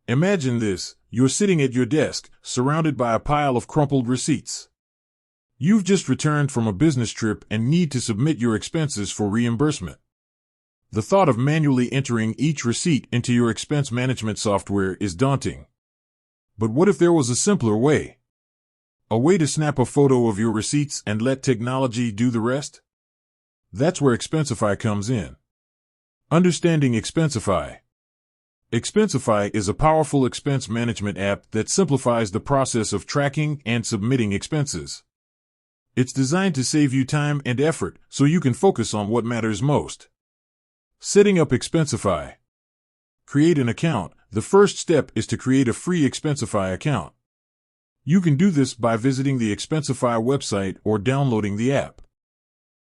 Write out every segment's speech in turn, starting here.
Imagine this: you're sitting at your desk, surrounded by a pile of crumpled receipts. You've just returned from a business trip and need to submit your expenses for reimbursement. The thought of manually entering each receipt into your expense management software is daunting. But what if there was a simpler way? A way to snap a photo of your receipts and let technology do the rest? That's where Expensify comes in. Understanding Expensify. Expensify is a powerful expense management app that simplifies the process of tracking and submitting expenses. It's designed to save you time and effort so you can focus on what matters most. Setting up Expensify. Create an account. The first step is to create a free Expensify account. You can do this by visiting the Expensify website or downloading the app.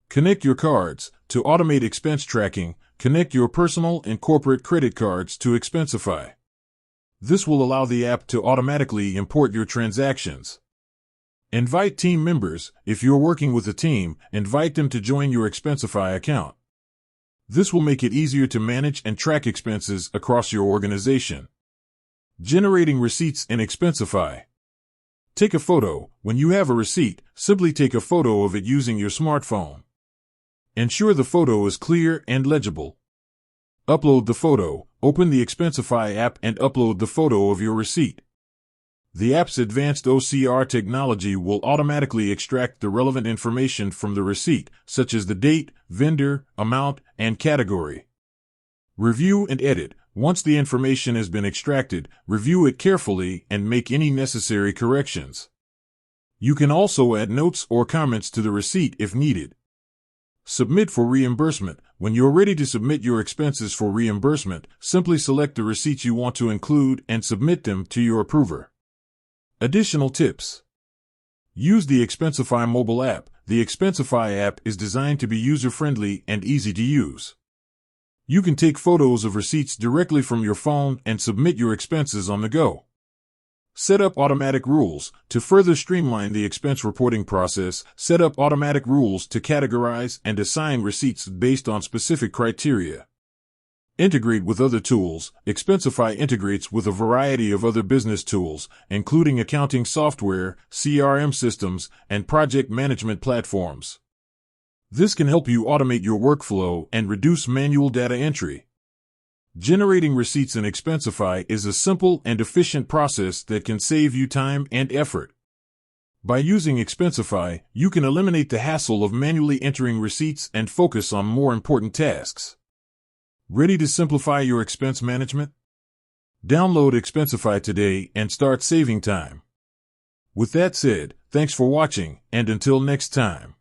Connect your cards. To automate expense tracking, connect your personal and corporate credit cards to Expensify. This will allow the app to automatically import your transactions. Invite team members. If you're working with a team, invite them to join your Expensify account. This will make it easier to manage and track expenses across your organization. Generating receipts in Expensify. Take a photo. When you have a receipt, simply take a photo of it using your smartphone. Ensure the photo is clear and legible. Upload the photo. Open the Expensify app and upload the photo of your receipt. The app's advanced OCR technology will automatically extract the relevant information from the receipt, such as the date, vendor, amount, and category. Review and edit. Once the information has been extracted, review it carefully and make any necessary corrections. You can also add notes or comments to the receipt if needed. Submit for reimbursement. When you're ready to submit your expenses for reimbursement, simply select the receipts you want to include and submit them to your approver. Additional tips. Use the Expensify mobile app. The Expensify app is designed to be user-friendly and easy to use. You can take photos of receipts directly from your phone and submit your expenses on the go. Set up automatic rules. To further streamline the expense reporting process, set up automatic rules to categorize and assign receipts based on specific criteria. Integrate with other tools. Expensify integrates with a variety of other business tools, including accounting software, CRM systems, and project management platforms. This can help you automate your workflow and reduce manual data entry. Generating receipts in Expensify is a simple and efficient process that can save you time and effort. By using Expensify, you can eliminate the hassle of manually entering receipts and focus on more important tasks. Ready to simplify your expense management? Download Expensify today and start saving time. With that said, thanks for watching, and until next time.